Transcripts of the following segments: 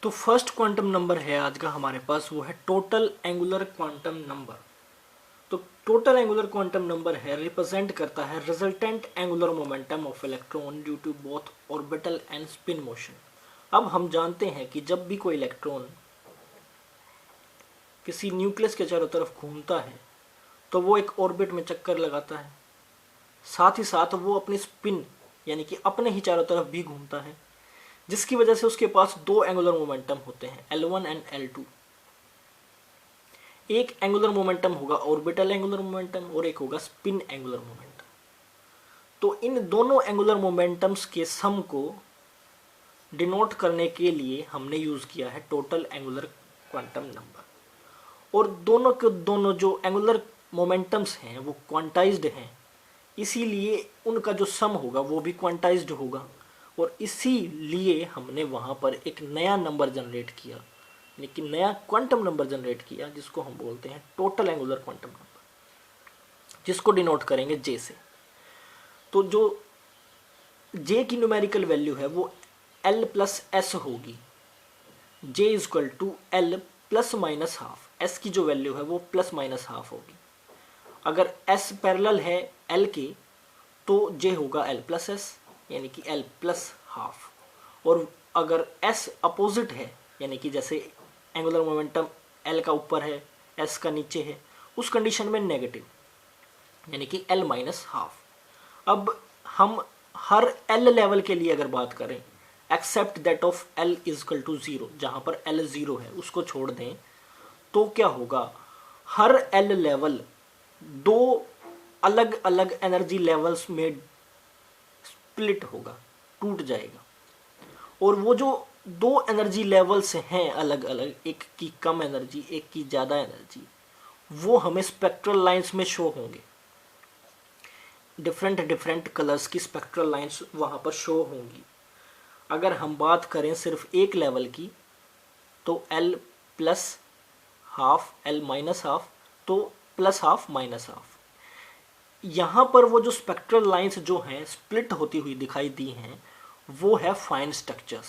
तो first quantum number है आज का हमारे पास, वो है टोटल एंगुलर क्वांटम नंबर। तो टोटल एंगुलर क्वांटम नंबर है रिप्रेजेंट करता है resultant angular momentum of electron due to both orbital and spin motion. अब हम जानते हैं कि जब भी कोई इलेक्ट्रॉन किसी न्यूक्लियस के चारों तरफ घूमता है तो वो एक ऑर्बिट में चक्कर लगाता है, साथ ही साथ वो अपनी स्पिन यानी कि अपने ही चारों तरफ भी घूमता है, जिसकी वजह से उसके पास दो एंगुलर मोमेंटम होते हैं L1 एंड L2। एक एंगुलर मोमेंटम होगा ऑर्बिटल एंगुलर मोमेंटम और एक होगा स्पिन एंगुलर मोमेंटम। तो इन दोनों एंगुलर मोमेंटम्स के सम को डिनोट करने के लिए हमने यूज किया है टोटल एंगुलर क्वांटम नंबर। और दोनों के दोनों जो एंगुलर मोमेंटम्स हैं वो क्वांटाइज्ड हैं, इसीलिए उनका जो सम होगा वो भी क्वांटाइज्ड होगा। और इसीलिए हमने वहाँ पर एक नया नंबर जनरेट किया, यानी कि नया क्वांटम नंबर जनरेट किया, जिसको हम बोलते हैं टोटल एंगुलर क्वांटम नंबर, जिसको डिनोट करेंगे जे से। तो जो जे की न्यूमेरिकल वैल्यू है वो L प्लस एस होगी। J is equal to L plus minus half. S की जो वैल्यू है वो प्लस माइनस हाफ होगी। अगर S पैरेलल है L के तो J होगा L प्लस एस, यानी कि L प्लस हाफ। और अगर S अपोजिट है, यानी कि जैसे एंगुलर मोमेंटम L का ऊपर है S का नीचे है, उस कंडीशन में नेगेटिव, यानी कि L माइनस हाफ। अब हम हर L लेवल के लिए अगर बात करें, except that of L is equal to zero, जहां पर L जीरो है उसको छोड़ दें, तो क्या होगा, हर L लेवल दो अलग अलग एनर्जी लेवल्स में स्प्लिट होगा, टूट जाएगा। और वो जो दो एनर्जी लेवल्स हैं अलग अलग, एक की कम एनर्जी एक की ज़्यादा एनर्जी, वो हमें स्पेक्ट्रल लाइंस में शो होंगे। डिफरेंट डिफरेंट कलर्स की स्पेक्ट्रल लाइंस वहाँ पर शो होंगी। अगर हम बात करें सिर्फ एक लेवल की तो L plus half L minus half, तो प्लस हाफ माइनस हाफ। यहाँ पर वो जो स्पेक्ट्रल लाइंस जो हैं स्प्लिट होती हुई दिखाई दी हैं, वो है फाइन स्ट्रक्चर्स,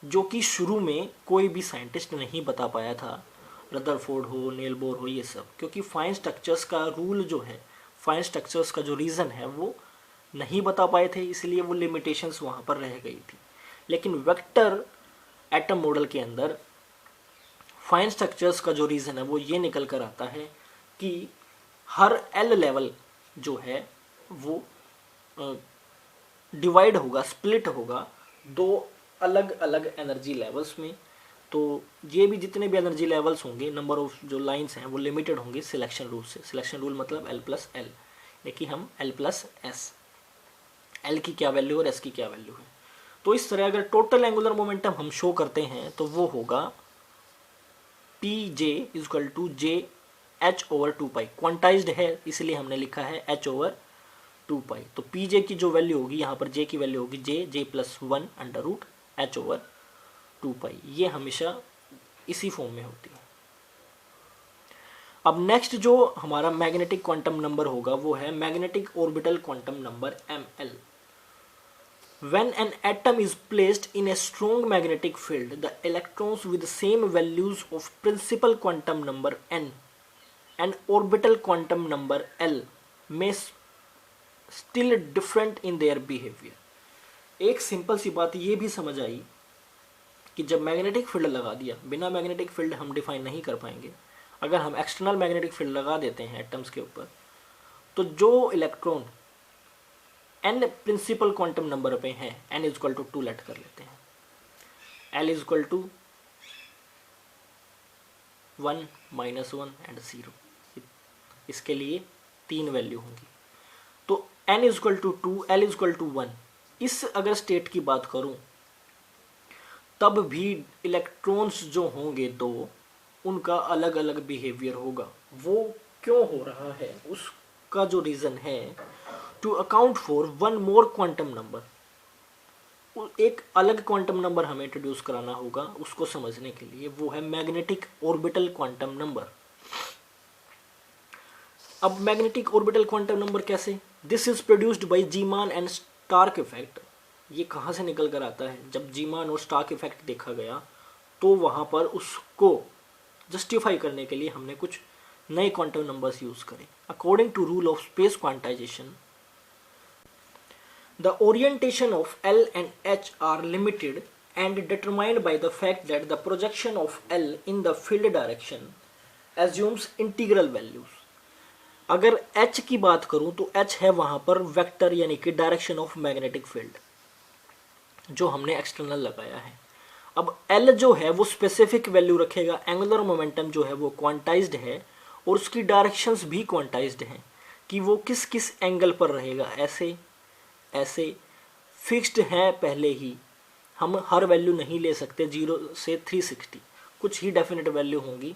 जो कि शुरू में कोई भी साइंटिस्ट नहीं बता पाया था, रदरफोर्ड हो नेल बोर हो ये सब, क्योंकि फाइन स्ट्रक्चर्स का रूल जो है, फाइन स्ट्रक्चर्स का जो रीज़न है वो नहीं बता पाए थे, इसलिए वो लिमिटेशंस वहाँ पर रह गई थी। लेकिन वेक्टर एटम मॉडल के अंदर फाइन स्ट्रक्चर्स का जो रीज़न है वो ये निकल कर आता है कि हर L लेवल जो है वो डिवाइड होगा, स्प्लिट होगा दो अलग अलग एनर्जी लेवल्स में। तो ये भी जितने भी एनर्जी लेवल्स होंगे, नंबर ऑफ जो लाइंस हैं वो लिमिटेड होंगे सिलेक्शन रूल से। सिलेक्शन रूल मतलब L प्लस एल, लेकिन हम L प्लस एस, L की क्या वैल्यू और S की क्या वैल्यू है। तो इस तरह अगर टोटल एंगुलर मोमेंटम हम शो करते हैं तो वो होगा P J is equal to J H over two pi. Quantized है इसलिए हमने लिखा है H ओवर टू पाई। तो पी जे की जो वैल्यू होगी, यहाँ पर जे की वैल्यू होगी J plus one under root H over two pi. ये हमेशा इसी फॉर्म में होती है। अब नेक्स्ट जो हमारा मैग्नेटिक क्वांटम नंबर होगा वो है magnetic orbital quantum number ML। When an atom is placed in a strong magnetic field, the electrons with the same values of principal quantum number n and orbital quantum number L may still different in their behavior। एक simple सी बात ये भी समझ आई कि जब magnetic field लगा दिया, बिना मैग्नेटिक फील्ड हम डिफाइन नहीं कर पाएंगे, अगर हम एक्सटर्नल मैग्नेटिक फील्ड लगा देते हैं एटम्स के ऊपर, तो जो electron n principal quantum number पे है, n is equal to 2 let कर लेते हैं, L is equal to 1 minus 1 and 0, इसके लिए 3 वैल्यू होंगी। तो n is equal to 2, L is equal to 1, इस अगर स्टेट की बात करूं तब भी इलेक्ट्रॉन्स जो होंगे दो, उनका अलग अलग बिहेवियर होगा। वो क्यों हो रहा है उसका जो रीज़न है, to account for one more quantum number, एक अलग क्वांटम नंबर हमें इंट्रोड्यूस कराना होगा उसको समझने के लिए, वो है मैग्नेटिक ऑर्बिटल क्वांटम नंबर। अब मैग्नेटिक ऑर्बिटल क्वांटम नंबर कैसे, this is produced by Zeeman and Stark effect. ये कहाँ से निकल कर आता है, जब जीमान और स्टार्क इफेक्ट देखा गया तो वहाँ पर उसको जस्टिफाई करने के लिए हमने कुछ नए क्वांटम नंबर्स यूज करें। According to rule of space quantization, the orientation of L and H are limited and determined by the fact that the projection of L in the field direction assumes integral values। अगर H की बात करूं तो H है वहां पर vector यानी कि डायरेक्शन ऑफ मैग्नेटिक फील्ड जो हमने एक्सटर्नल लगाया है। अब L जो है वो स्पेसिफिक वैल्यू रखेगा, एंगुलर मोमेंटम जो है वो क्वांटाइज्ड है और उसकी डायरेक्शंस भी क्वांटाइज्ड हैं कि वो किस किस एंगल पर रहेगा। ऐसे ऐसे फिक्स्ड हैं पहले ही, हम हर वैल्यू नहीं ले सकते 0 से 360, कुछ ही डेफिनेट वैल्यू होंगी,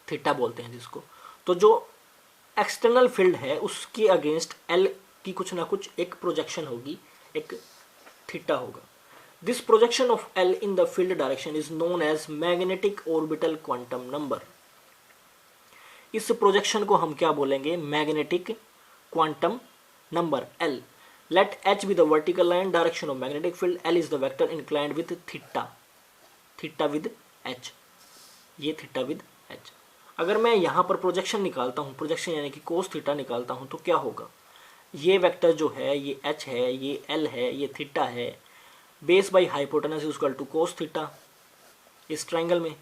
थीटा बोलते हैं जिसको। तो जो एक्सटर्नल फील्ड है उसके अगेंस्ट एल की कुछ ना कुछ एक प्रोजेक्शन होगी, एक थीटा होगा। This projection of L in the field direction is known as magnetic orbital quantum number. इस प्रोजेक्शन को हम क्या बोलेंगे? Magnetic quantum number L. Let h be the vertical line direction of magnetic field, L is the vector inclined with theta, theta with h, ये theta with h। अगर मैं यहाँ पर प्रोजेक्शन निकालता हूँ, प्रोजेक्शन यानी कि cos थीटा निकालता हूँ, तो क्या होगा? ये वेक्टर जो है ये h है, ये L है, ये थीटा है, base by hypotenuse is equal to cos theta इस ट्राइंगल में।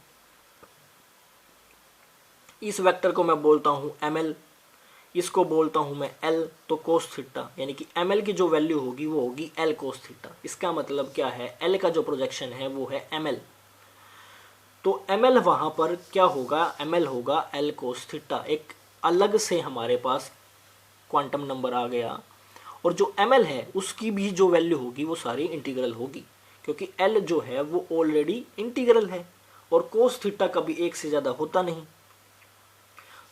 इस वेक्टर को मैं बोलता हूँ ml, इसको बोलता हूं मैं L, तो कोस थीटा यानी कि ml की जो वैल्यू होगी वो होगी L कोस थीटा। इसका मतलब क्या है? L का जो प्रोजेक्शन है वो है ml, तो ml वहां पर क्या होगा? ml होगा L कोस थीटा। एक अलग से हमारे पास क्वांटम नंबर आ गया, और जो ml है उसकी भी जो वैल्यू होगी वो सारी इंटीग्रल होगी, क्योंकि L जो है वो ऑलरेडी इंटीग्रल है और कोस थीटा कभी एक से ज्यादा होता नहीं।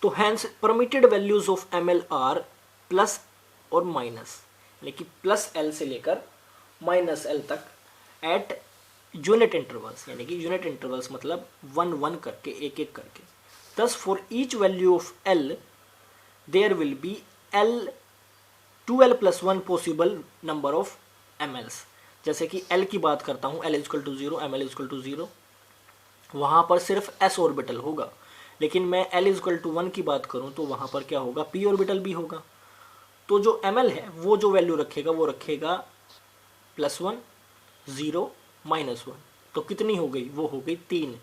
तो hence permitted values of ml are plus और माइनस, यानी कि प्लस l से लेकर माइनस l तक एट यूनिट इंटरवल्स, यानी कि यूनिट इंटरवल्स मतलब 1-1 करके, एक एक करके। Thus for each value of l there will be l 2l + 1 possible number of mls। जैसे कि l की बात करता हूँ, l = 0, ml = 0, वहां पर सिर्फ s ऑर्बिटल होगा। लेकिन मैं L = 1 की बात करूं तो वहां पर क्या होगा? p ऑर्बिटल भी होगा। तो जो ml है वो जो वैल्यू रखेगा वो रखेगा +1, 0, -1। तो कितनी हो गई? वो हो गई 3,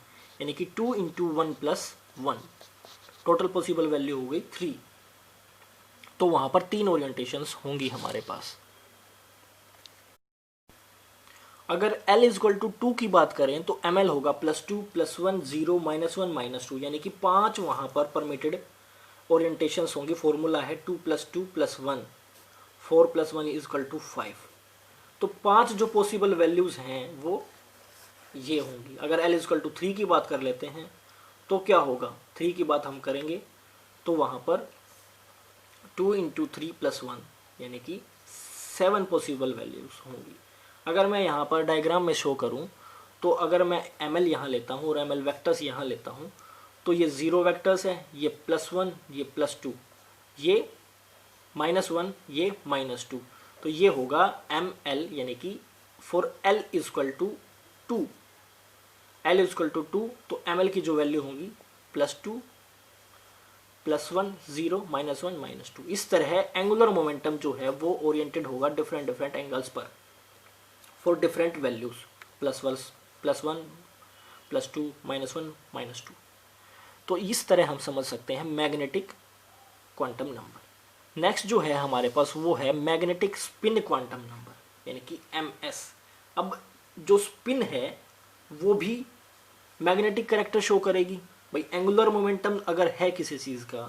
यानी कि 2 × 1 + 1, टोटल पॉसिबल वैल्यू हो गई 3। तो वहां पर 3 ओरिएंटेशंस होंगी हमारे पास। अगर L = 2 की बात करें तो ml होगा +2, +1, 0, -1, -2, यानी कि 5 वहां पर परमिटेड ओरिएंटेशंस होंगी। फॉर्मूला है 2 + 2 + 1, 4 + 1 = 5। तो 5 जो पॉसिबल वैल्यूज हैं वो ये होंगी। अगर L = 3 की बात कर लेते हैं तो क्या होगा? 3 की बात हम करेंगे तो वहां पर 2 × 3 + 1, यानी कि 7 पॉसिबल वैल्यूज होंगी। अगर मैं यहाँ पर डायग्राम में शो करूँ तो अगर मैं ml यहाँ लेता हूँ और ml वेक्टर्स यहाँ लेता हूँ तो ये 0 वेक्टर्स है, ये +1, ये +2, ये -1, ये -2, तो ये होगा ml, यानी कि फॉर L = 2, L = 2, तो ml की जो वैल्यू होगी +2, +1, 0, -1, -2। इस तरह एंगुलर मोमेंटम जो है वो ओरिएंटेड होगा डिफरेंट डिफरेंट एंगल्स पर फॉर डिफरेंट वैल्यूज, +1, +2, -1, -2। तो इस तरह हम समझ सकते हैं मैग्नेटिक क्वांटम नंबर। नेक्स्ट जो है हमारे पास वो है मैग्नेटिक स्पिन क्वांटम नंबर, यानी कि MS। अब जो स्पिन है वो भी मैग्नेटिक कैरेक्टर शो करेगी। भाई एंगुलर मोमेंटम अगर है किसी चीज़ का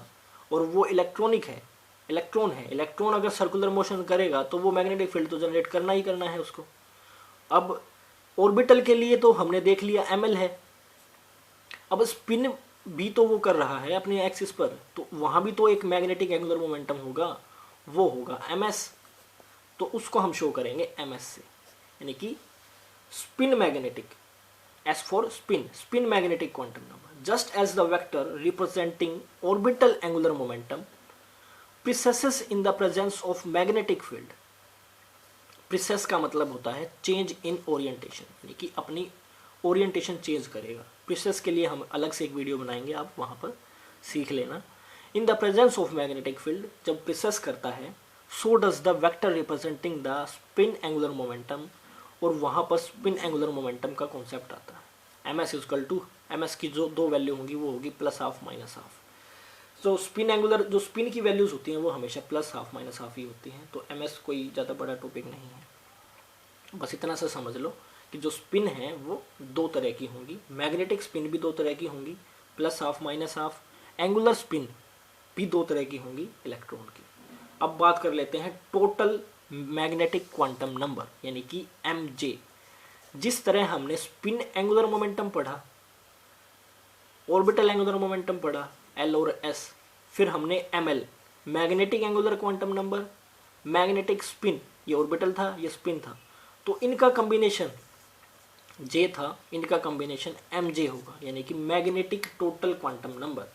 और वो इलेक्ट्रॉनिक है, इलेक्ट्रॉन है, इलेक्ट्रॉन अगर सर्कुलर मोशन करेगा तो वो मैग्नेटिक फील्ड तो जनरेट करना ही करना है उसको। अब ऑर्बिटल के लिए तो हमने देख लिया ml है, अब स्पिन भी तो वो कर रहा है अपने एक्सिस पर, तो वहां भी तो एक मैग्नेटिक एंगुलर मोमेंटम होगा, वो होगा ms। तो उसको हम शो करेंगे ms से, यानी कि spin magnetic, S for spin, spin magnetic quantum number. Just as the vector representing orbital angular momentum precesses in the presence of magnetic field. Precess का मतलब होता है चेंज इन ओरिएंटेशन, यानी कि अपनी ओरिएंटेशन चेंज करेगा। प्रिसेस के लिए हम अलग से एक वीडियो बनाएंगे, आप वहाँ पर सीख लेना। In the presence of magnetic field, जब प्रिसेस करता है, so does the vector representing the spin angular momentum, और वहाँ पर स्पिन एंगुलर मोमेंटम का कॉन्सेप्ट आता है। M S is equal to, M S की जो दो वैल्यू होंगी वो होगी प्लस हाफ माइनस हाफ। तो स्पिन एंगुलर, जो स्पिन की वैल्यूज होती हैं वो हमेशा प्लस हाफ माइनस हाफ ही होती हैं। तो एम एस कोई ज़्यादा बड़ा टॉपिक नहीं है, बस इतना सा समझ लो कि जो स्पिन है वो दो तरह की होंगी, मैग्नेटिक स्पिन भी दो तरह की होंगी plus half minus half, angular spin भी दो तरह की होंगी इलेक्ट्रॉन की। अब बात कर लेते हैं टोटल मैग्नेटिक क्वांटम नंबर यानी कि mj। जिस तरह हमने स्पिन एंगुलर मोमेंटम पढ़ा, ऑर्बिटल एंगुलर मोमेंटम पढ़ा l और s, फिर हमने ml magnetic angular quantum number, magnetic spin, ये ऑर्बिटल था ये स्पिन था, तो इनका कॉम्बिनेशन j था, इनका कॉम्बिनेशन mj होगा यानी कि magnetic total quantum number.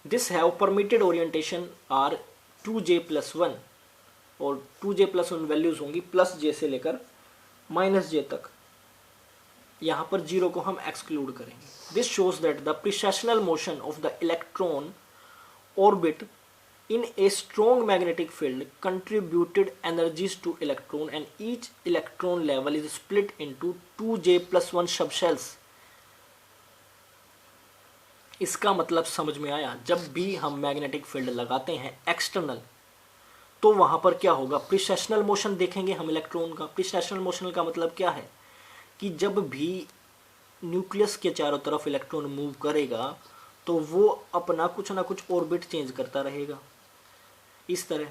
This have permitted orientation are 2j+1, और 2j+1 वैल्यूज होंगी प्लस j से लेकर माइनस j तक। यहाँ पर जीरो को हम एक्सक्लूड करेंगे। This shows that the precessional motion of the electron orbit in a strong magnetic field contributed energies to electron, and each electron level is split into 2j+1 subshells। इसका मतलब समझ में आया? जब भी हम मैग्नेटिक फील्ड लगाते हैं एक्सटर्नल, तो वहां पर क्या होगा, प्रिसेशनल मोशन देखेंगे हम इलेक्ट्रॉन का। प्रिसेशनल मोशन का मतलब क्या है कि जब भी न्यूक्लियस के चारों तरफ इलेक्ट्रॉन मूव करेगा तो वो अपना कुछ ना कुछ ऑर्बिट चेंज करता रहेगा इस तरह।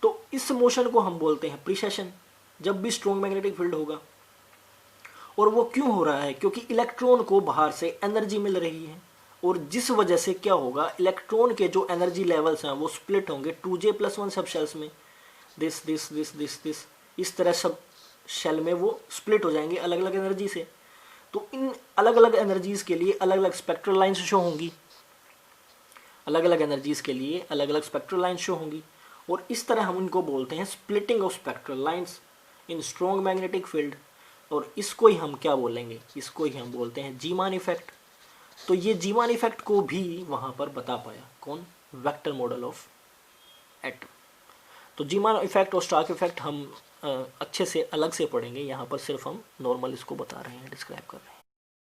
तो इस मोशन को हम बोलते हैं प्रिसेशन, जब भी स्ट्रॉन्ग मैग्नेटिक फील्ड होगा। और वो क्यों हो रहा है? क्योंकि इलेक्ट्रॉन को बाहर से एनर्जी मिल रही है, और जिस वजह से क्या होगा, इलेक्ट्रॉन के जो एनर्जी लेवल्स हैं वो स्प्लिट होंगे 2j+1 सब शेल्स में। This this this this this इस तरह सब शेल में वो स्प्लिट हो जाएंगे अलग अलग एनर्जी से। तो इन अलग अलग एनर्जीज के लिए अलग अलग स्पेक्ट्रल लाइन्स शो होंगी, अलग अलग एनर्जीज के लिए अलग अलग स्पेक्ट्रल लाइन्स शो होंगी, और इस तरह हम उनको बोलते हैं splitting of spectral lines in strong magnetic field. और इसको ही हम क्या बोलेंगे, इसको ही हम बोलते हैं जीमान इफेक्ट। तो ये जीमान इफेक्ट को भी वहाँ पर बता पाया कौन, वेक्टर मॉडल ऑफ एटम। तो जीमान इफेक्ट और स्टार्क इफेक्ट हम अच्छे से अलग से पढ़ेंगे, यहाँ पर सिर्फ हम नॉर्मल इसको बता रहे हैं, डिस्क्राइब कर रहे हैं।